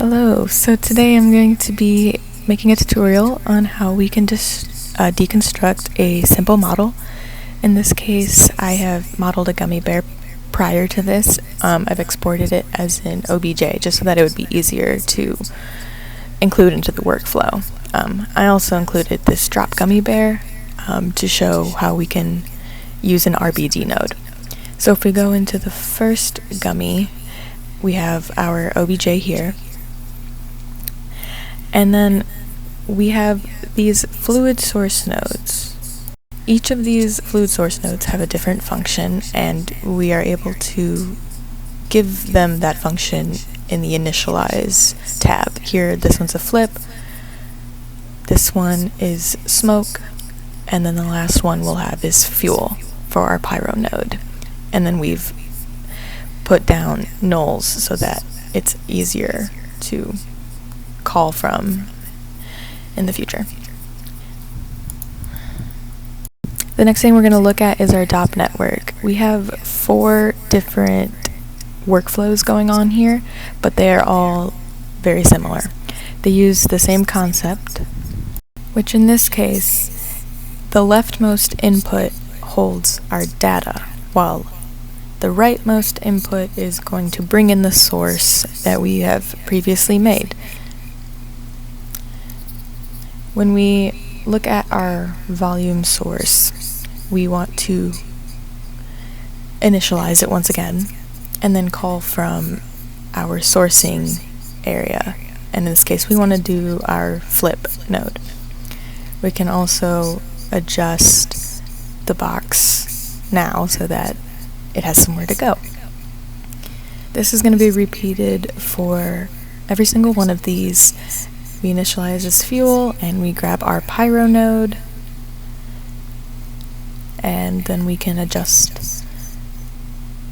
Hello, so today I'm going to be making a tutorial on how we can just deconstruct a simple model. In this case, I have modeled a gummy bear prior to this. I've exported it as an OBJ just so that it would be easier to include into the workflow. I also included this drop gummy bear to show how we can use an RBD node. So if we go into the first gummy, we have our OBJ here. And then we have these fluid source nodes. Each of these fluid source nodes have a different function, and we are able to give them that function in the initialize tab. Here, this one's a flip, this one is smoke, and then the last one we'll have is fuel for our pyro node. And then we've put down nulls so that it's easier to call from in the future. The next thing we're going to look at is our DOP network. We have 4 different workflows going on here, but they are all very similar. They use the same concept, which in this case, the leftmost input holds our data, while the rightmost input is going to bring in the source that we have previously made. When we look at our volume source, we want to initialize it once again, and then call from our sourcing area. And in this case, we want to do our flip node. We can also adjust the box now so that it has somewhere to go. This is going to be repeated for every single one of these. We initialize as fuel, and we grab our pyro node, and then we can adjust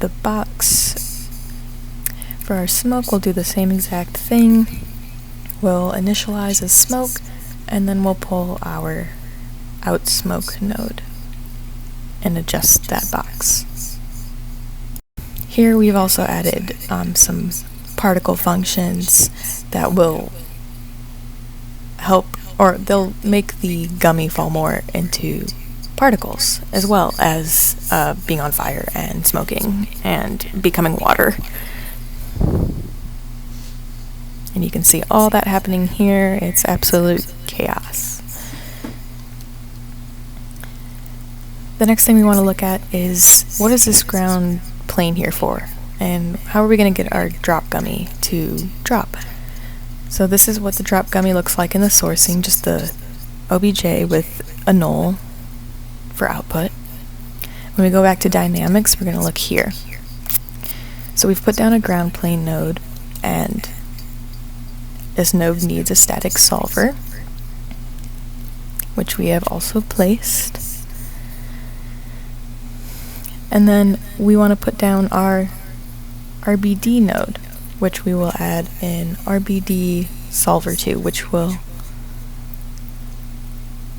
the box. For our smoke, we'll do the same exact thing. We'll initialize as smoke, and then we'll pull our out smoke node and adjust that box. Here we've also added some particle functions that will help, or they'll make the gummy fall more into particles, as well as being on fire and smoking and becoming water. And you can see all that happening here. It's absolute chaos. The next thing we want to look at is, what is this ground plane here for? And how are we going to get our drop gummy to drop? So this is what the drop gummy looks like in the sourcing, just the OBJ with a null for output. When we go back to dynamics, we're going to look here. So we've put down a ground plane node, and this node needs a static solver, which we have also placed. And then we want to put down our RBD node, which we will add in RBD solver to, which will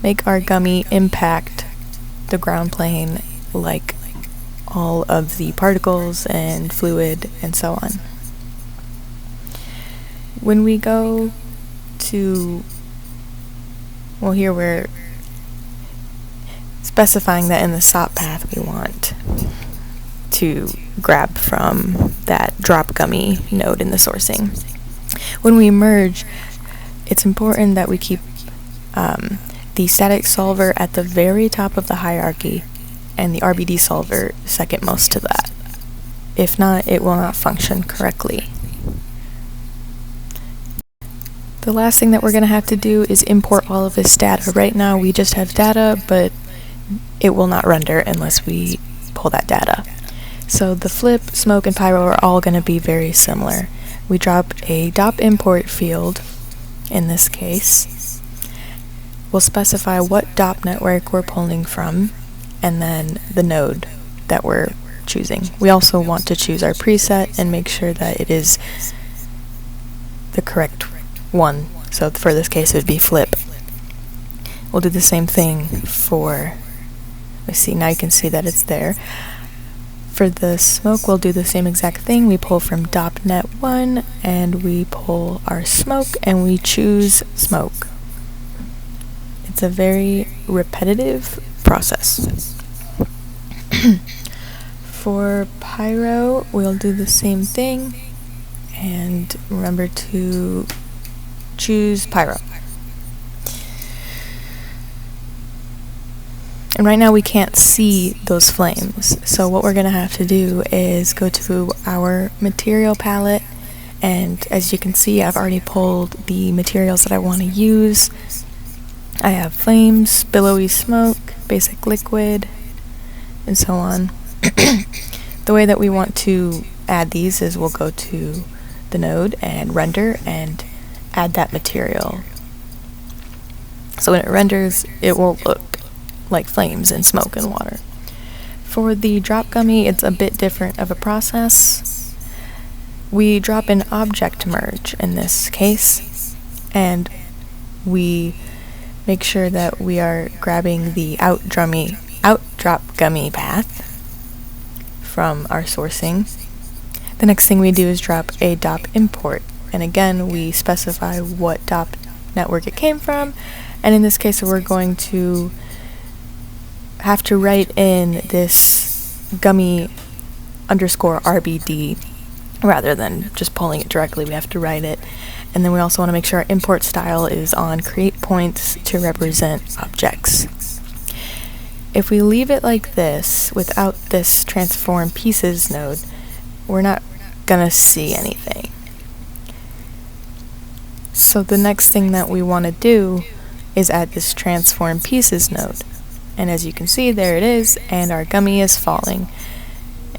make our gummy impact the ground plane like all of the particles and fluid and so on. When we go to, well, here we're specifying that in the SOP path we want to grab from that drop gummy node in the sourcing. When we merge, it's important that we keep the static solver at the very top of the hierarchy and the RBD solver second most to that. If not, it will not function correctly. The last thing that we're going to have to do is import all of this data. Right now we just have data, but it will not render unless we pull that data. So the flip, smoke, and pyro are all going to be very similar. We drop a DOP import field in this case. We'll specify what DOP network we're pulling from, and then the node that we're choosing. We also want to choose our preset and make sure that it is the correct one. So for this case it would be flip. We'll do the same thing for, let's see, now you can see that it's there. For the smoke, we'll do the same exact thing. We pull from .NET 1 and we pull our smoke and we choose smoke. It's a very repetitive process. For pyro, we'll do the same thing and remember to choose pyro. And right now we can't see those flames, so what we're going to have to do is go to our material palette, and as you can see, I've already pulled the materials that I want to use. I have flames, billowy smoke, basic liquid, and so on. The way that we want to add these is we'll go to the node and render and add that material. So when it renders, it will look like flames and smoke and water. For the drop gummy, it's a bit different of a process. We drop an object merge in this case, and we make sure that we are grabbing the out drop gummy path from our sourcing. The next thing we do is drop a DOP import, and again we specify what DOP network it came from, and in this case we're going to have to write in this gummy underscore RBD rather than just pulling it directly. We have to write it, and then we also want to make sure our import style is on create points to represent objects. If we leave it like this without this transform pieces node, we're not gonna see anything. So the next thing that we want to do is add this transform pieces node. And as you can see, there it is, and our gummy is falling.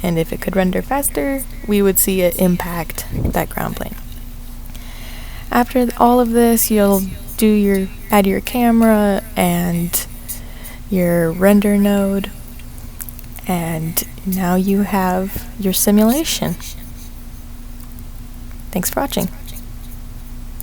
And if it could render faster, we would see it impact that ground plane. After all of this, you'll add your camera and your render node, and now you have your simulation. Thanks for watching.